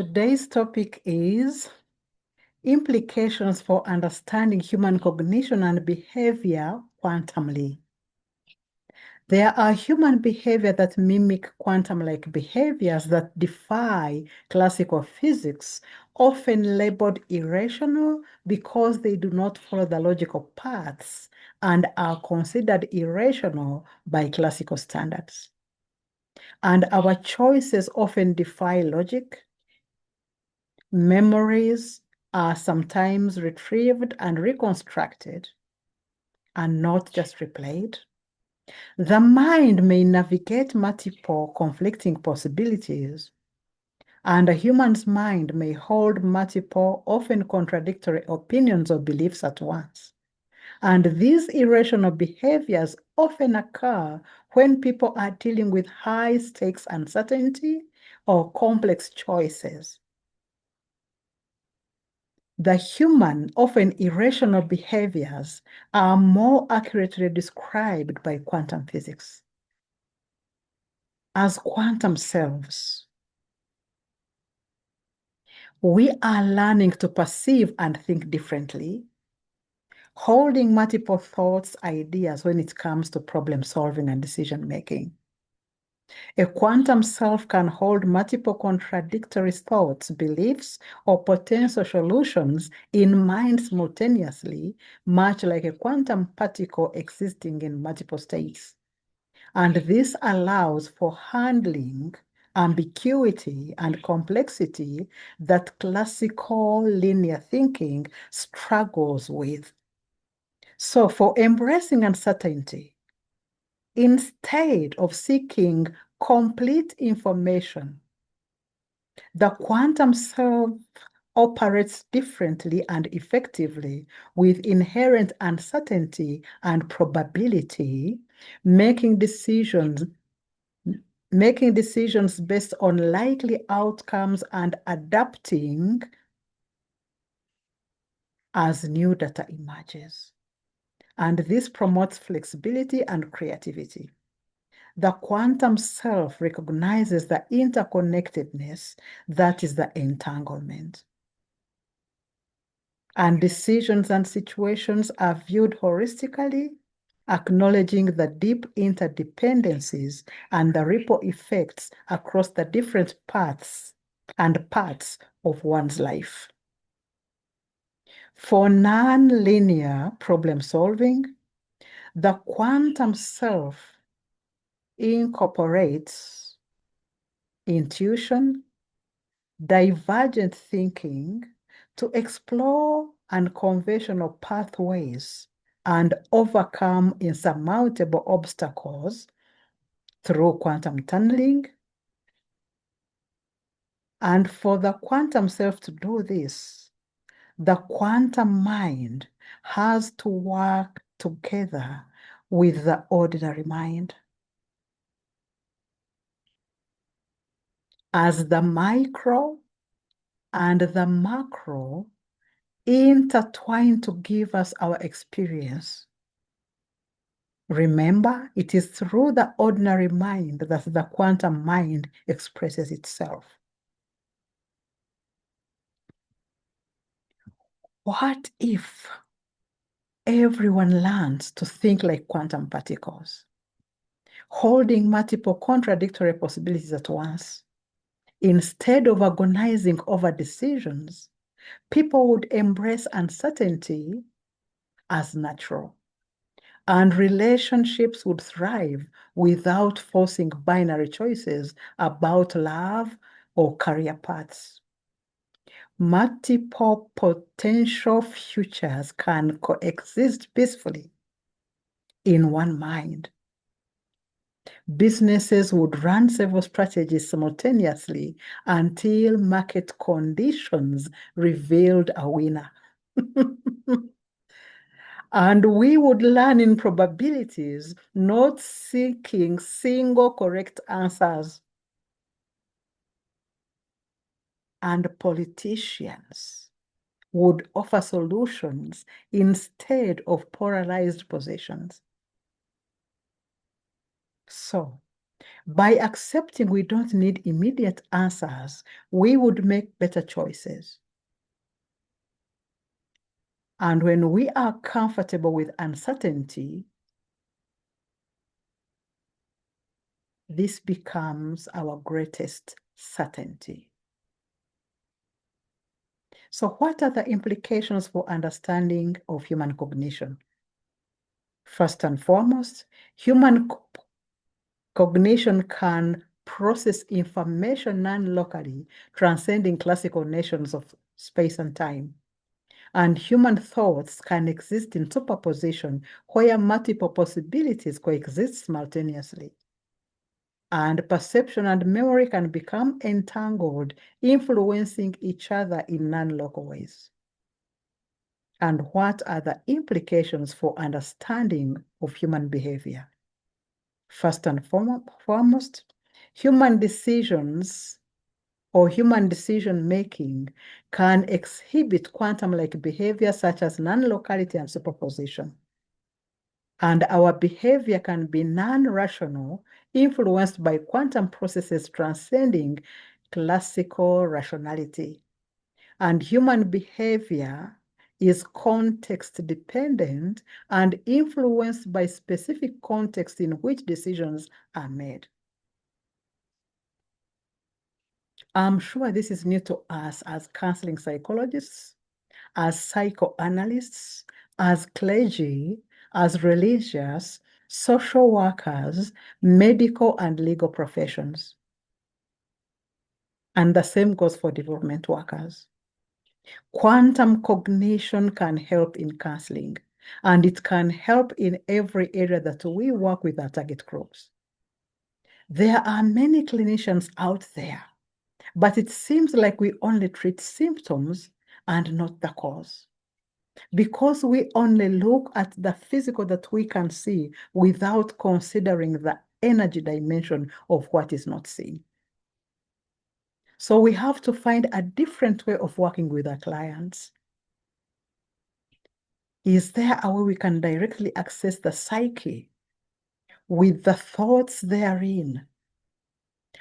Today's topic is implications for understanding human cognition and behavior quantumly. There are human behavior that mimic quantum-like behaviors that defy classical physics, often labeled irrational because they do not follow the logical paths and are considered irrational by classical standards. And our choices often defy logic. Memories are sometimes retrieved and reconstructed and not just replayed. The mind may navigate multiple conflicting possibilities, and a human's mind may hold multiple, often contradictory opinions or beliefs at once. And these irrational behaviors often occur when people are dealing with high stakes uncertainty or complex choices. The human, often irrational behaviors are more accurately described by quantum physics as quantum selves. We are learning to perceive and think differently, holding multiple thoughts, ideas when it comes to problem solving and decision making. A quantum self can hold multiple contradictory thoughts, beliefs, or potential solutions in mind simultaneously, much like a quantum particle existing in multiple states. And this allows for handling ambiguity and complexity that classical linear thinking struggles with. So for embracing uncertainty, instead of seeking complete information, the quantum self operates differently and effectively with inherent uncertainty and probability, making decisions based on likely outcomes and adapting as new data emerges. And this promotes flexibility and creativity. The quantum self recognizes the interconnectedness that is the entanglement. And decisions and situations are viewed holistically, acknowledging the deep interdependencies and the ripple effects across the different paths and parts of one's life. For non-linear problem solving, the quantum self incorporates intuition, divergent thinking to explore unconventional pathways and overcome insurmountable obstacles through quantum tunneling. And for the quantum self to do this, the quantum mind has to work together with the ordinary mind. As the micro and the macro intertwine to give us our experience. Remember, it is through the ordinary mind that the quantum mind expresses itself. What if everyone learns to think like quantum particles, holding multiple contradictory possibilities at once? Instead of agonizing over decisions, people would embrace uncertainty as natural, and relationships would thrive without forcing binary choices about love or career paths. Multiple potential futures can coexist peacefully in one mind. Businesses would run several strategies simultaneously until market conditions revealed a winner. And we would learn in probabilities, not seeking single correct answers. And politicians would offer solutions instead of polarized positions. So, By accepting we don't need immediate answers, we would make better choices. And when we are comfortable with uncertainty, this becomes our greatest certainty. So what are the implications for understanding of human cognition? First and foremost, human cognition can process information non-locally, transcending classical notions of space and time. And human thoughts can exist in superposition where multiple possibilities coexist simultaneously. And perception and memory can become entangled, influencing each other in non-local ways. And what are the implications for understanding of human behavior? First and foremost, human decisions or human decision-making can exhibit quantum-like behavior such as non-locality and superposition. And our behavior can be non-rational, influenced by quantum processes transcending classical rationality. And human behavior is context-dependent and influenced by specific context in which decisions are made. I'm sure this is new to us as counseling psychologists, as psychoanalysts, as clergy, as religious, social workers, medical and legal professions. And the same goes for development workers. Quantum cognition can help in counseling, and it can help in every area that we work with our target groups. There are many clinicians out there, but it seems like we only treat symptoms and not the cause. Because we only look at the physical that we can see without considering the energy dimension of what is not seen. So we have to find a different way of working with our clients. Is there a way we can directly access the psyche with the thoughts therein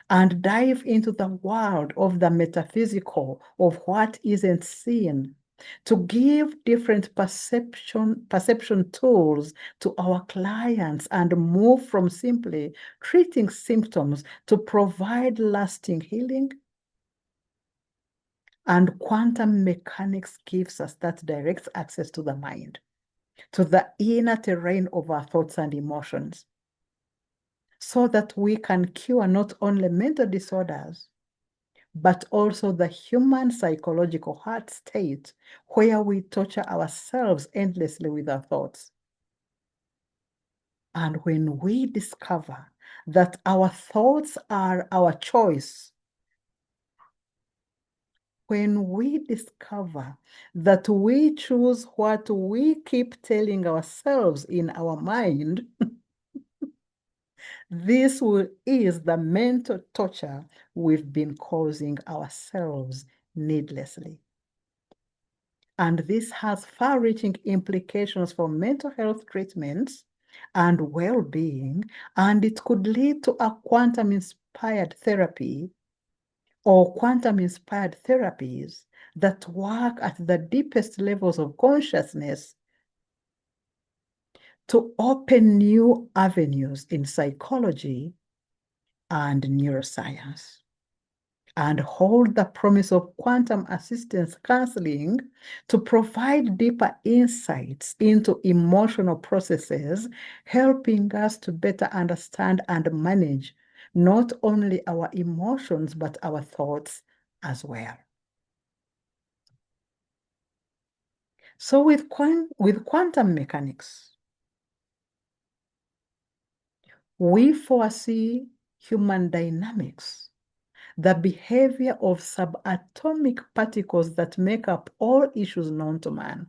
and dive into the world of the metaphysical, of what isn't seen, to give different perception tools to our clients and move from simply treating symptoms to provide lasting healing? And quantum mechanics gives us that direct access to the mind, to the inner terrain of our thoughts and emotions, so that we can cure not only mental disorders, but also the human psychological heart state where we torture ourselves endlessly with our thoughts. And when we discover that our thoughts are our choice, when we discover that we choose what we keep telling ourselves in our mind, this is the mental torture we've been causing ourselves needlessly. And this has far-reaching implications for mental health treatments and well-being, and it could lead to a quantum-inspired therapy or quantum-inspired therapies that work at the deepest levels of consciousness to open new avenues in psychology and neuroscience, and hold the promise of quantum assistance counseling to provide deeper insights into emotional processes, helping us to better understand and manage not only our emotions, but our thoughts as well. So with quantum mechanics, we foresee human dynamics, the behavior of subatomic particles that make up all issues known to man.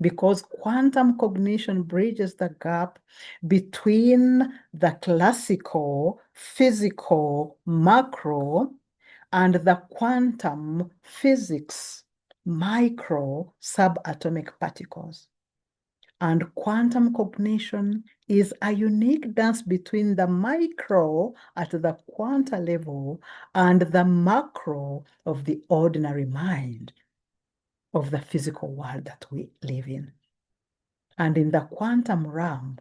Because quantum cognition bridges the gap between the classical, physical, macro, and the quantum physics, micro, subatomic particles. And quantum cognition is a unique dance between the micro at the quanta level and the macro of the ordinary mind of the physical world that we live in. And in the quantum realm,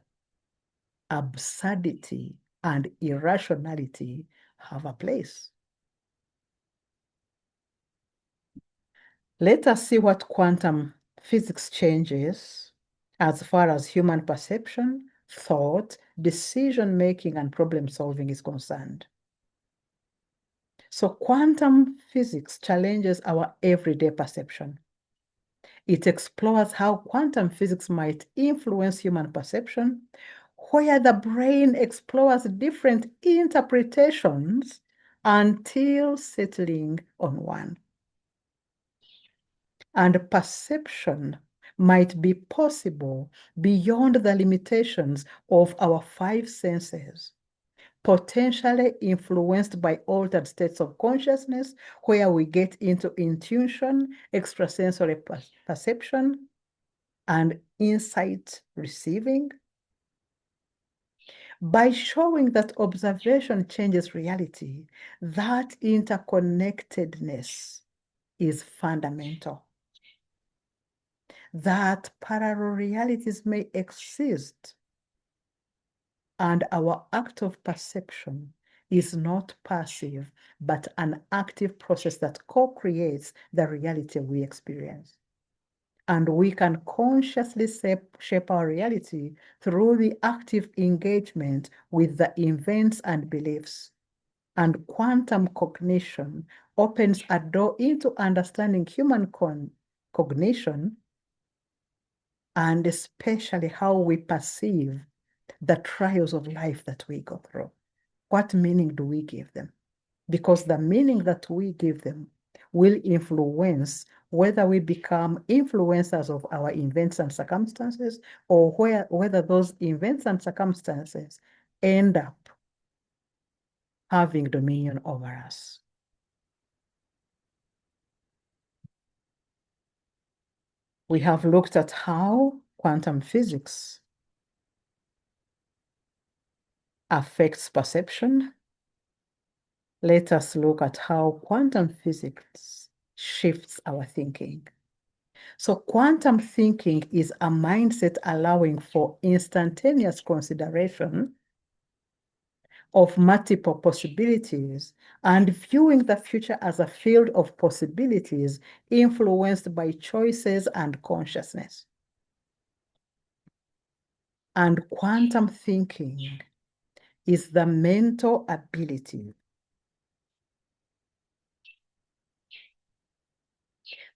absurdity and irrationality have a place. Let us see what quantum physics changes as far as human perception, thought, decision-making, and problem-solving is concerned. So quantum physics challenges our everyday perception. It explores how quantum physics might influence human perception, where the brain explores different interpretations until settling on one. And perception might be possible beyond the limitations of our five senses, potentially influenced by altered states of consciousness, where we get into intuition, extrasensory perception, and insight receiving. By showing that observation changes reality, that interconnectedness is fundamental. That parallel realities may exist, and our act of perception is not passive, but an active process that co-creates the reality we experience. And we can consciously shape our reality through the active engagement with the events and beliefs. And quantum cognition opens a door into understanding human cognition, and especially how we perceive the trials of life that we go through. What meaning do we give them? Because the meaning that we give them will influence whether we become influencers of our events and circumstances, or whether those events and circumstances end up having dominion over us. We have looked at how quantum physics affects perception. Let us look at how quantum physics shifts our thinking. So quantum thinking is a mindset allowing for instantaneous consideration of multiple possibilities and viewing the future as a field of possibilities influenced by choices and consciousness. And quantum thinking is the mental ability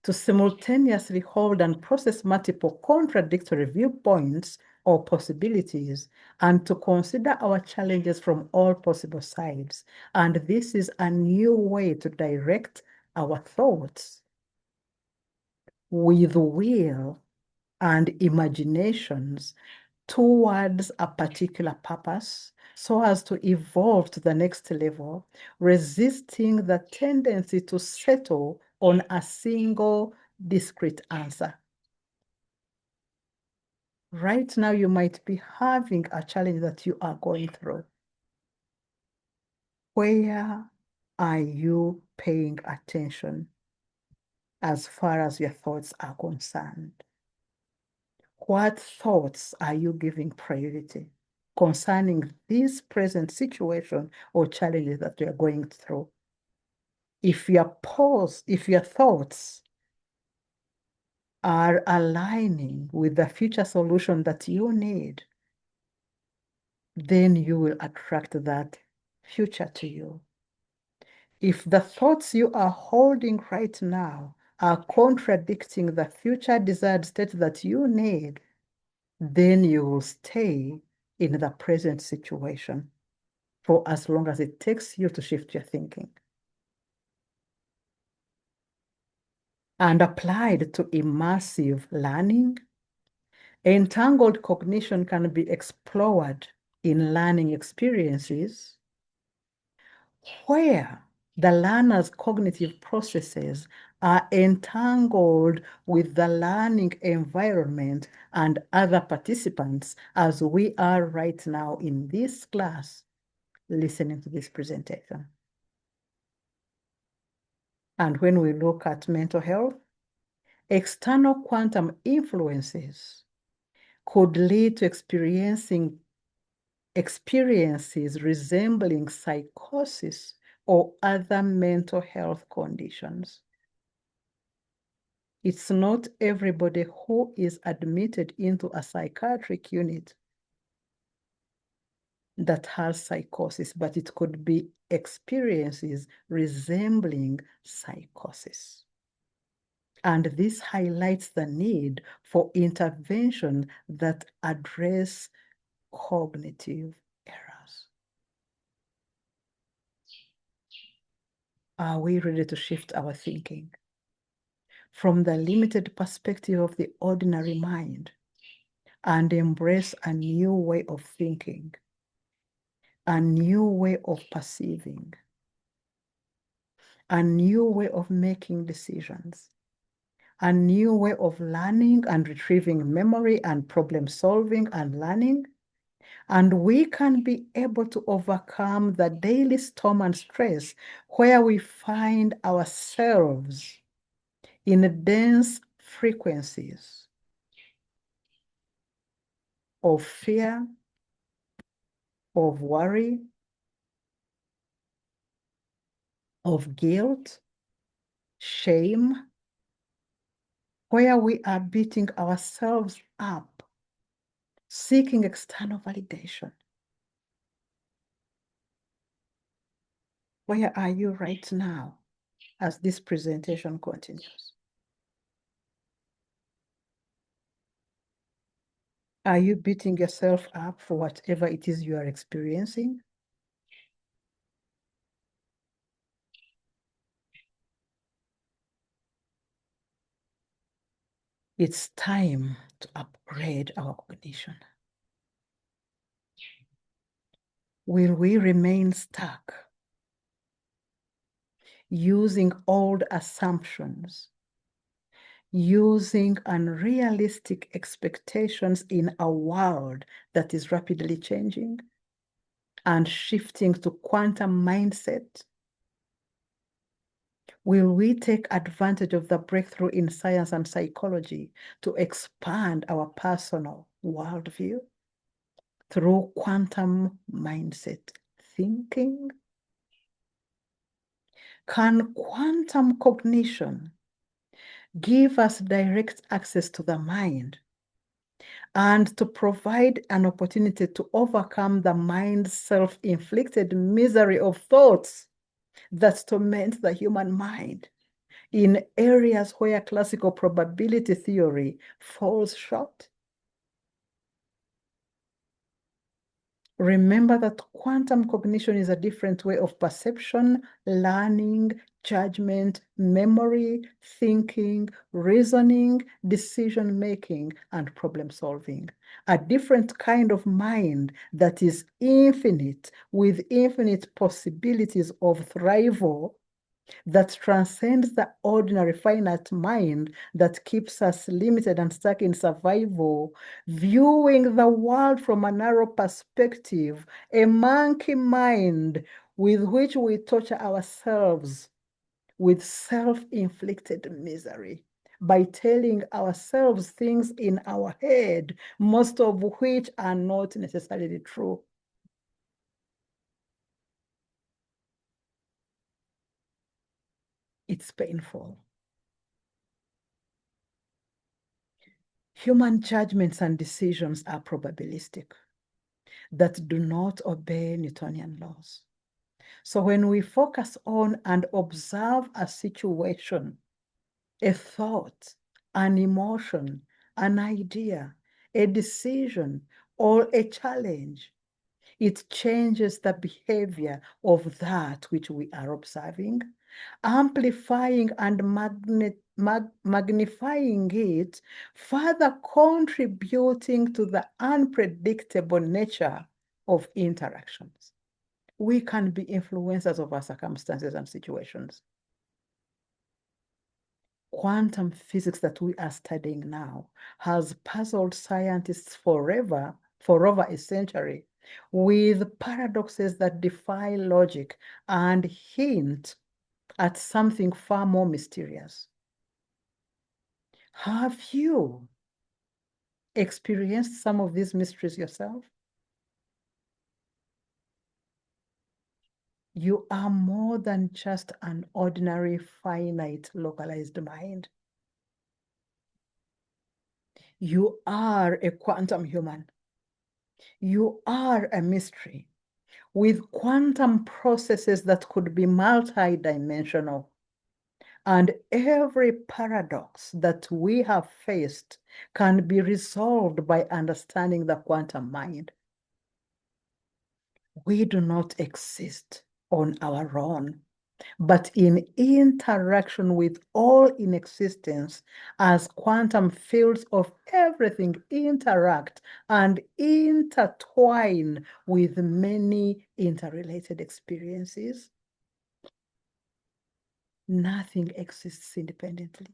to simultaneously hold and process multiple contradictory viewpoints or possibilities, and to consider our challenges from all possible sides. And this is a new way to direct our thoughts with will and imaginations towards a particular purpose, so as to evolve to the next level, resisting the tendency to settle on a single discrete answer. Right now, you might be having a challenge that you are going through. Where are you paying attention as far as your thoughts are concerned? What thoughts are you giving priority concerning this present situation or challenges that you're going through? If your thoughts are aligning with the future solution that you need, then you will attract that future to you. If the thoughts you are holding right now are contradicting the future desired state that you need, then you will stay in the present situation for as long as it takes you to shift your thinking. And applied to immersive learning, entangled cognition can be explored in learning experiences where the learner's cognitive processes are entangled with the learning environment and other participants as we are right now in this class listening to this presentation. And when we look at mental health, external quantum influences could lead to experiences resembling psychosis or other mental health conditions. It's not everybody who is admitted into a psychiatric unit that has psychosis, but it could be experiences resembling psychosis. And this highlights the need for intervention that address cognitive errors. Are we ready to shift our thinking from the limited perspective of the ordinary mind and embrace a new way of thinking, a new way of perceiving, a new way of making decisions, a new way of learning and retrieving memory and problem solving and learning? And we can be able to overcome the daily storm and stress where we find ourselves in dense frequencies of fear, of worry, of guilt, shame, where we are beating ourselves up, seeking external validation. Where are you right now as this presentation continues? Are you beating yourself up for whatever it is you are experiencing? It's time to upgrade our cognition. Will we remain stuck using old assumptions, using unrealistic expectations in a world that is rapidly changing and shifting to quantum mindset? Will we take advantage of the breakthrough in science and psychology to expand our personal worldview through quantum mindset thinking? Can quantum cognition give us direct access to the mind and to provide an opportunity to overcome the mind's self-inflicted misery of thoughts that torment the human mind in areas where classical probability theory falls short? Remember that quantum cognition is a different way of perception, learning, judgment, memory, thinking, reasoning, decision-making, and problem-solving. A different kind of mind that is infinite, with infinite possibilities of thrival, that transcends the ordinary finite mind that keeps us limited and stuck in survival, viewing the world from a narrow perspective, a monkey mind with which we torture ourselves with self-inflicted misery by telling ourselves things in our head, most of which are not necessarily true. It's painful. Human judgments and decisions are probabilistic, that do not obey Newtonian laws. So when we focus on and observe a situation, a thought, an emotion, an idea, a decision, or a challenge, it changes the behavior of that which we are observing, amplifying and magnifying it, further contributing to the unpredictable nature of interactions. We can be influencers of our circumstances and situations. quantum physics that we are studying now has puzzled scientists for over a century, with paradoxes that defy logic and hint at something far more mysterious. Have you experienced some of these mysteries yourself? You are more than just an ordinary, finite, localized mind. You are a quantum human. You are a mystery with quantum processes that could be multidimensional. And every paradox that we have faced can be resolved by understanding the quantum mind. We do not exist on our own, but in interaction with all in existence as quantum fields of everything interact and intertwine with many interrelated experiences. Nothing exists independently.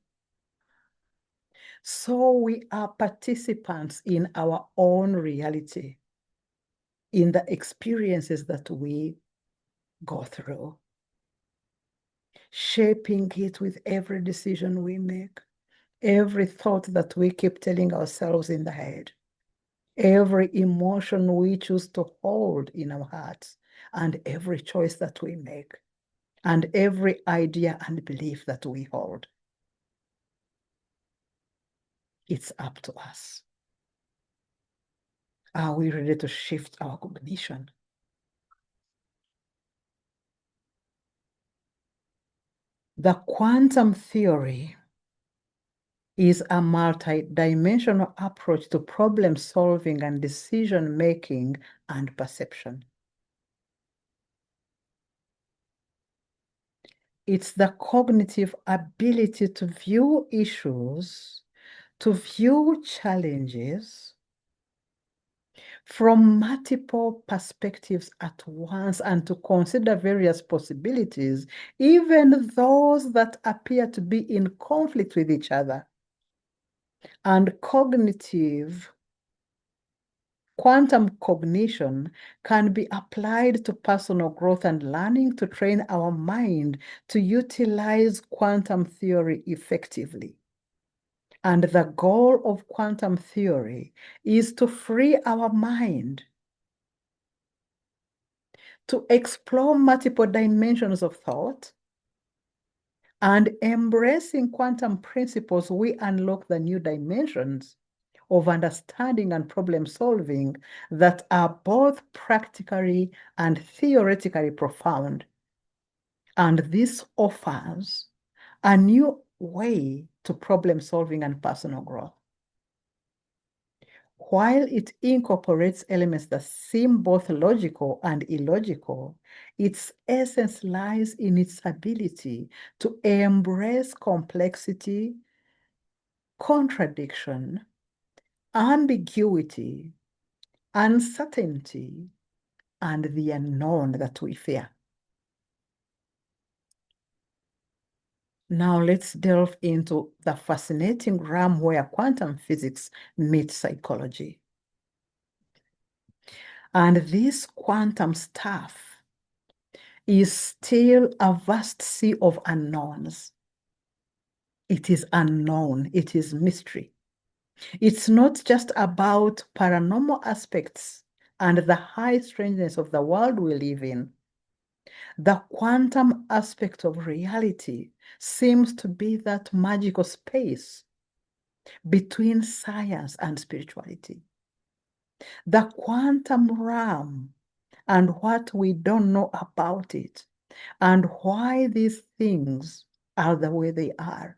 So we are participants in our own reality, in the experiences that we go through, shaping it with every decision we make, every thought that we keep telling ourselves in the head, every emotion we choose to hold in our hearts, and every choice that we make, and every idea and belief that we hold. It's up to us. Are we ready to shift our cognition? The quantum theory is a multidimensional approach to problem solving and decision making and perception. It's the cognitive ability to view issues, to view challenges from multiple perspectives at once, and to consider various possibilities, even those that appear to be in conflict with each other. And quantum cognition can be applied to personal growth and learning to train our mind to utilize quantum theory effectively. And the goal of quantum theory is to free our mind to explore multiple dimensions of thought. And embracing quantum principles, we unlock the new dimensions of understanding and problem solving that are both practically and theoretically profound. And this offers a new way to problem solving and personal growth. While it incorporates elements that seem both logical and illogical, its essence lies in its ability to embrace complexity, contradiction, ambiguity, uncertainty, and the unknown that we fear. Now let's delve into the fascinating realm where quantum physics meets psychology. And this quantum stuff is still a vast sea of unknowns. It is unknown, it is mystery. It's not just about paranormal aspects and the high strangeness of the world we live in. The quantum aspect of reality seems to be that magical space between science and spirituality. The quantum realm and what we don't know about it, and why these things are the way they are.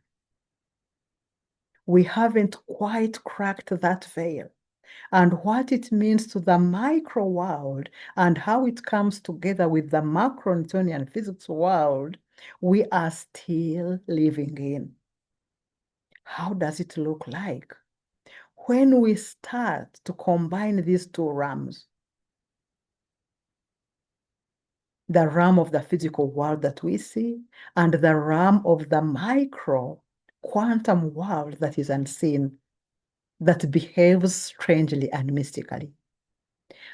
We haven't quite cracked that veil, and what it means to the micro world and how it comes together with the macro Newtonian physics world we are still living in. How does it look like when we start to combine these two realms? The realm of the physical world that we see and the realm of the micro quantum world that is unseen, that behaves strangely and mystically.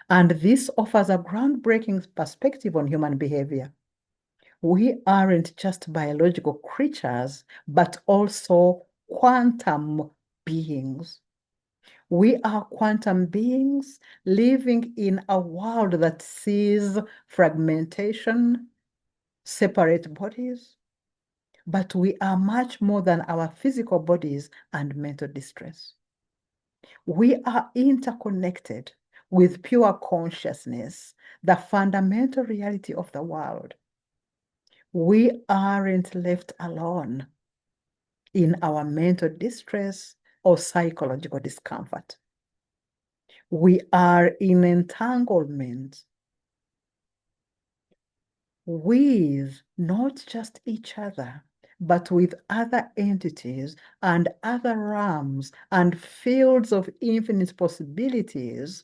And this offers a groundbreaking perspective on human behavior. We aren't just biological creatures, but also quantum beings. We are quantum beings living in a world that sees fragmentation, separate bodies, but we are much more than our physical bodies and mental distress. We are interconnected with pure consciousness, the fundamental reality of the world. We aren't left alone in our mental distress or psychological discomfort. We are in entanglement with not just each other, but with other entities and other realms and fields of infinite possibilities.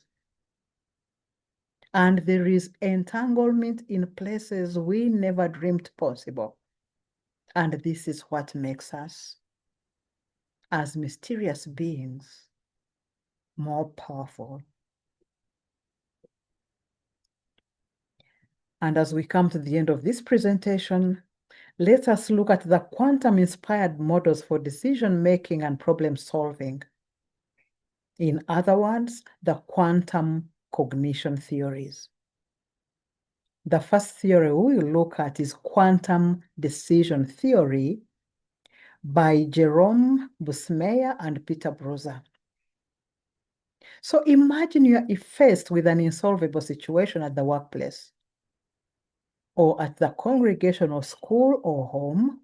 And there is entanglement in places we never dreamed possible. And this is what makes us, as mysterious beings, more powerful. And as we come to the end of this presentation, let us look at the quantum-inspired models for decision-making and problem-solving. In other words, the quantum cognition theories. The first theory we will look at is quantum decision theory by Jerome Busmeyer and Peter Bruza. So imagine you are faced with an insolvable situation at the workplace, or at the congregation or school or home,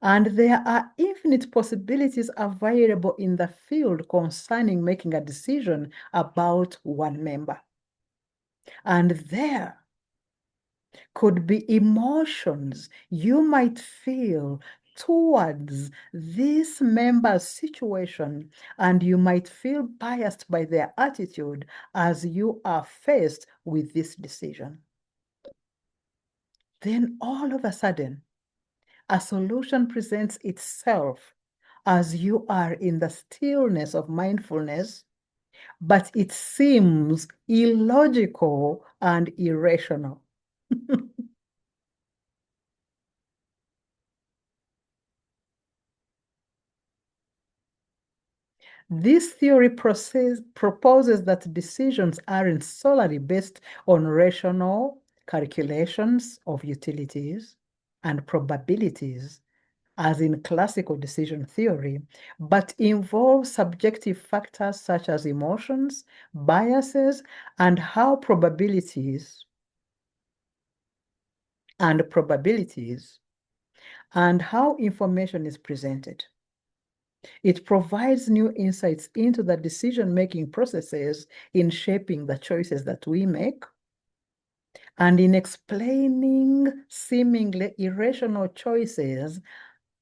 and there are infinite possibilities available in the field concerning making a decision about one member. And there could be emotions you might feel towards this member's situation, and you might feel biased by their attitude as you are faced with this decision. Then all of a sudden, a solution presents itself as you are in the stillness of mindfulness, but it seems illogical and irrational. This theory proposes that decisions aren't solely based on rational calculations of utilities and probabilities, as in classical decision theory, but involve subjective factors such as emotions, biases, and how probabilities and how information is presented. It provides new insights into the decision-making processes in shaping the choices that we make and in explaining seemingly irrational choices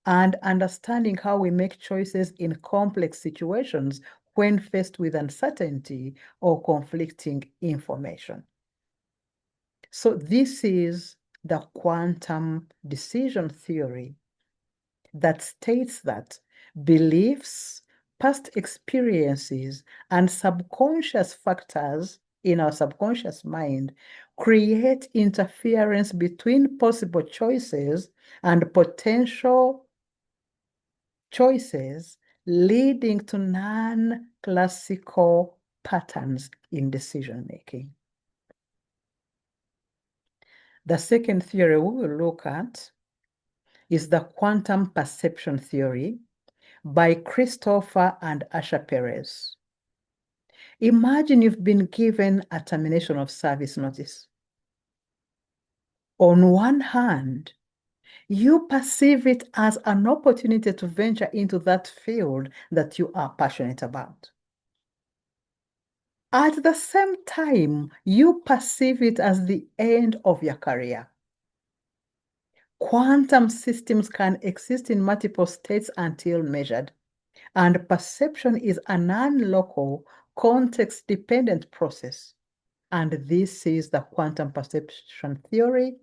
and understanding how we make choices in complex situations when faced with uncertainty or conflicting information. So this is the quantum decision theory that states that beliefs, past experiences, and subconscious factors in our subconscious mind create interference between possible choices and potential choices, leading to non-classical patterns in decision-making. The second theory we will look at is the quantum perception theory by Christopher and Asha Perez. Imagine you've been given a termination of service notice. On one hand, you perceive it as an opportunity to venture into that field that you are passionate about. At the same time, you perceive it as the end of your career. Quantum systems can exist in multiple states until measured, and perception is a non-local, context-dependent process. And this is the quantum perception theory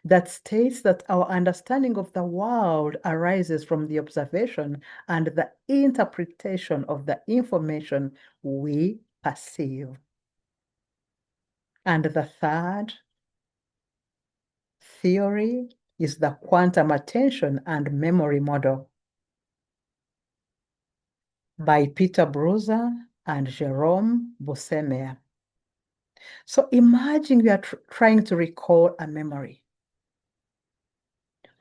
that states that our understanding of the world arises from the observation and the interpretation of the information we perceive. And the third theory is the quantum attention and memory model by Peter Bruser and Jerome Bussemer. So imagine you are trying to recall a memory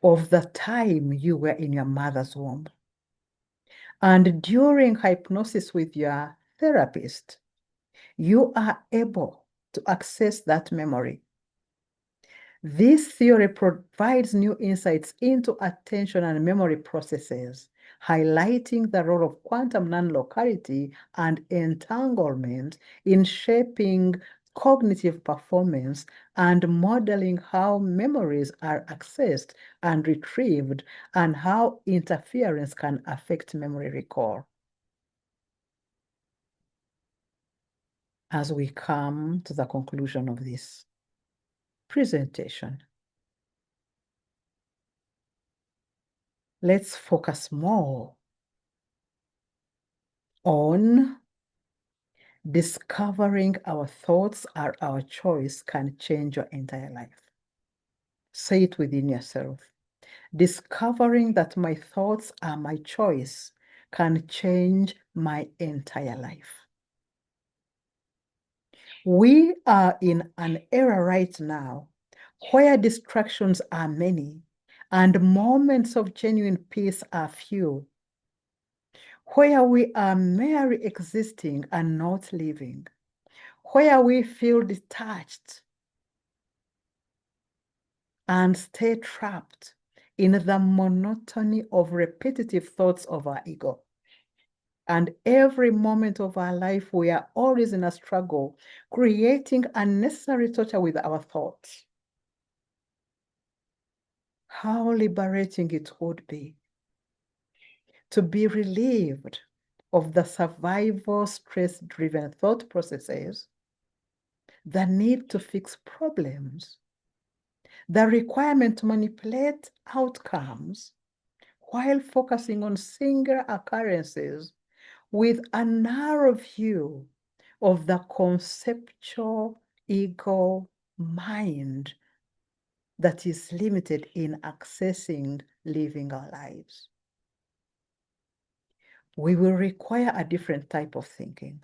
of the time you were in your mother's womb. And during hypnosis with your therapist, you are able to access that memory. This theory provides new insights into attention and memory processes, highlighting the role of quantum non-locality and entanglement in shaping cognitive performance and modeling how memories are accessed and retrieved and how interference can affect memory recall. As we come to the conclusion of this presentation, let's focus more on discovering our thoughts are our choice can change your entire life. Say it within yourself. Discovering that my thoughts are my choice can change my entire life. We are in an era right now where distractions are many and moments of genuine peace are few, where we are merely existing and not living, where we feel detached and stay trapped in the monotony of repetitive thoughts of our ego. And every moment of our life, we are always in a struggle, creating unnecessary torture with our thoughts. How liberating it would be to be relieved of the survival stress-driven thought processes, the need to fix problems, the requirement to manipulate outcomes while focusing on single occurrences with a narrow view of the conceptual ego mind that is limited in accessing living our lives. We will require a different type of thinking.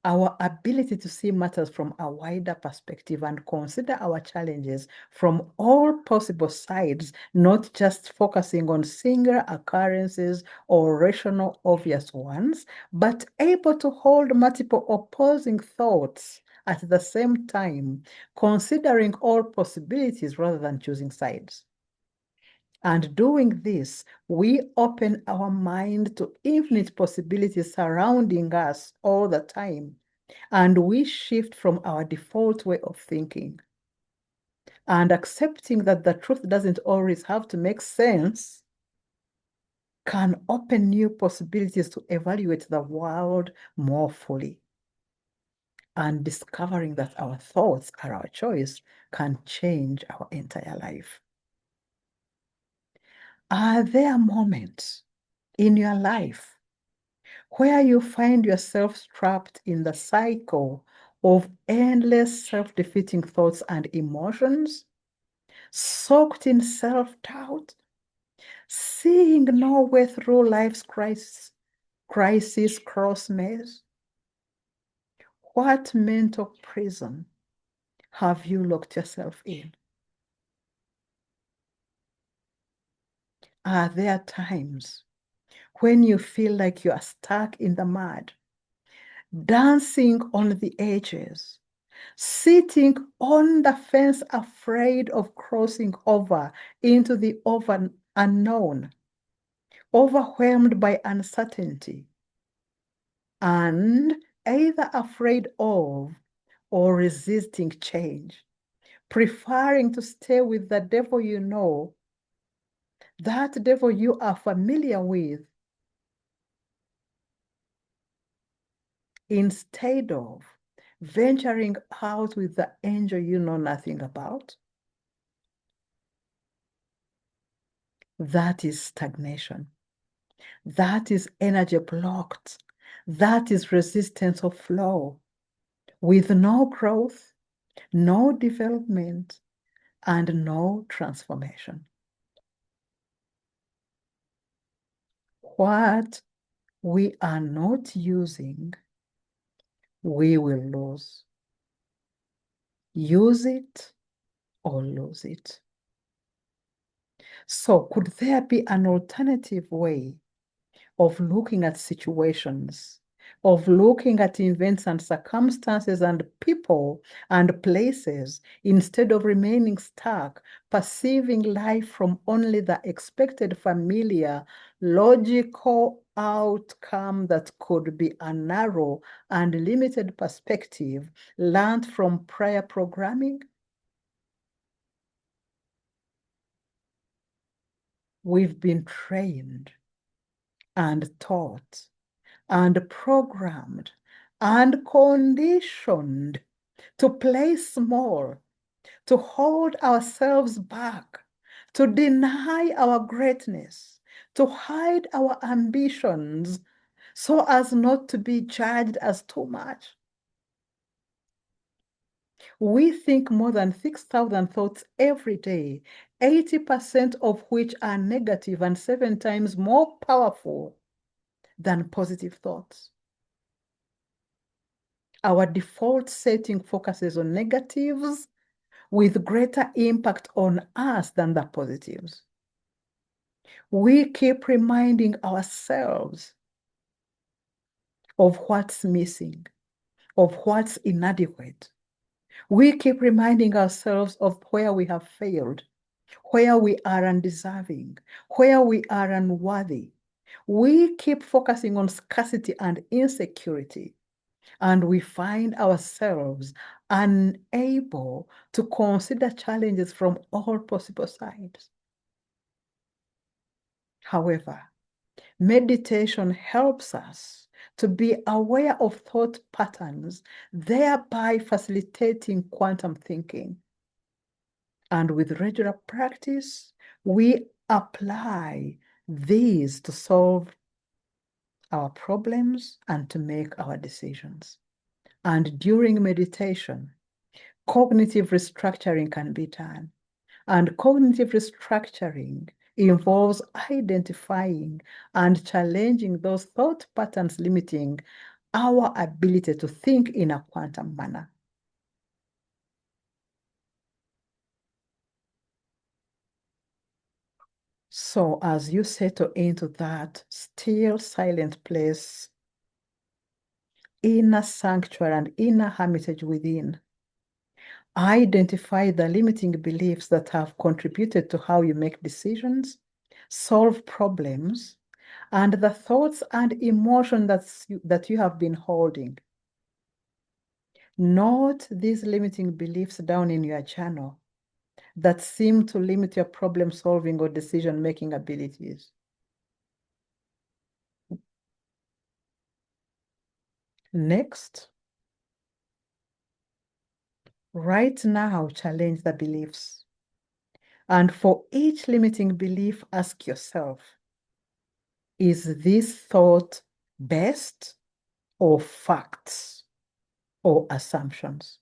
Our ability to see matters from a wider perspective and consider our challenges from all possible sides, not just focusing on single occurrences or rational obvious ones, but able to hold multiple opposing thoughts at the same time, considering all possibilities rather than choosing sides. And doing this, we open our mind to infinite possibilities surrounding us all the time. And we shift from our default way of thinking. And accepting that the truth doesn't always have to make sense can open new possibilities to evaluate the world more fully. And discovering that our thoughts are our choice can change our entire life. Are there moments in your life where you find yourself trapped in the cycle of endless self-defeating thoughts and emotions, soaked in self-doubt, seeing no way through life's crisis cross maze? What mental prison have you locked yourself in? Are there times when you feel like you are stuck in the mud, dancing on the edges, sitting on the fence, afraid of crossing over into the unknown, overwhelmed by uncertainty, and either afraid of or resisting change, preferring to stay with the devil you know, that devil you are familiar with, instead of venturing out with the angel you know nothing about? That is stagnation. That is energy blocked. That is resistance of flow with no growth, no development, and no transformation. What we are not using, we will lose. Use it or lose it. So, could there be an alternative way of looking at situations, of looking at events and circumstances and people and places instead of remaining stuck, perceiving life from only the expected familiar, logical outcome that could be a narrow and limited perspective learned from prior programming? We've been trained and taught and programmed and conditioned to play small, to hold ourselves back, to deny our greatness, to hide our ambitions so as not to be judged as too much. We think more than 6,000 thoughts every day, 80% of which are negative and 7 times more powerful than positive thoughts. Our default setting focuses on negatives with greater impact on us than the positives. We keep reminding ourselves of what's missing, of what's inadequate. We keep reminding ourselves of where we have failed, where we are undeserving, where we are unworthy. We keep focusing on scarcity and insecurity, and we find ourselves unable to consider challenges from all possible sides. However, meditation helps us to be aware of thought patterns, thereby facilitating quantum thinking. And with regular practice, we apply these to solve our problems and to make our decisions. And during meditation, cognitive restructuring can be done. And cognitive restructuring involves identifying and challenging those thought patterns limiting our ability to think in a quantum manner. So as you settle into that still, silent place, inner sanctuary and inner hermitage within, identify the limiting beliefs that have contributed to how you make decisions, solve problems, and the thoughts and emotions that you have been holding. Note these limiting beliefs down in your journal that seem to limit your problem-solving or decision-making abilities. Next, right now, challenge the beliefs. And for each limiting belief, ask yourself, is this thought best or facts or assumptions?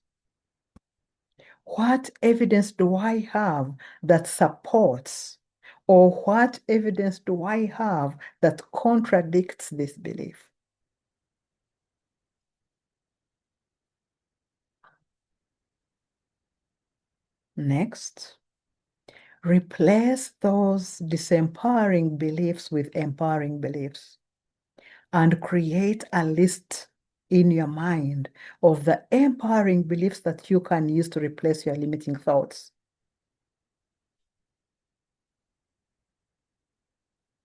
What evidence do I have that supports, or what evidence do I have that contradicts this belief? Next, replace those disempowering beliefs with empowering beliefs and create a list in your mind of the empowering beliefs that you can use to replace your limiting thoughts.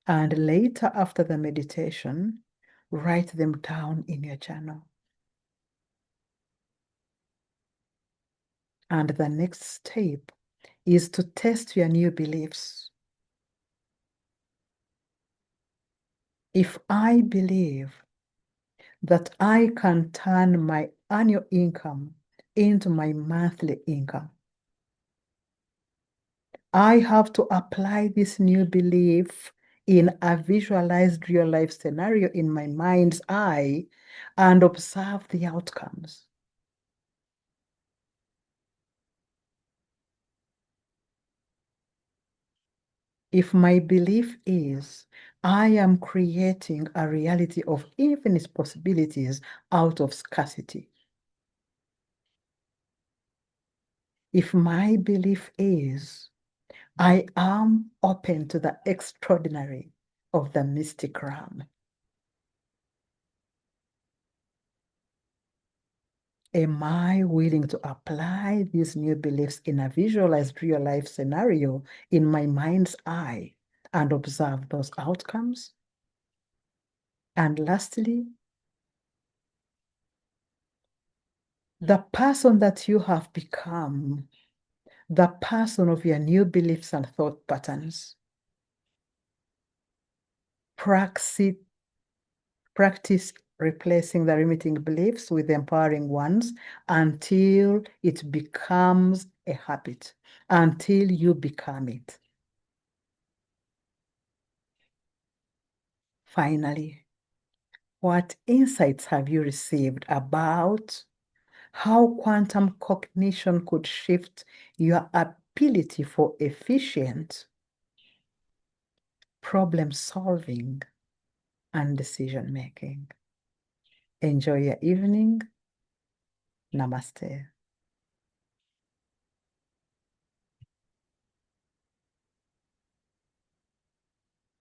And later, after the meditation, write them down in your journal. And the next step is to test your new beliefs. If I believe that I can turn my annual income into my monthly income, I have to apply this new belief in a visualized real life scenario in my mind's eye and observe the outcomes. If my belief is I am creating a reality of infinite possibilities out of scarcity. If my belief is I am open to the extraordinary of the mystic realm. Am I willing to apply these new beliefs in a visualized real life scenario in my mind's eye and observe those outcomes? And lastly, the person that you have become, the person of your new beliefs and thought patterns, practice replacing the limiting beliefs with empowering ones until it becomes a habit, until you become it. Finally, what insights have you received about how quantum cognition could shift your ability for efficient problem solving and decision making? Enjoy your evening. Namaste.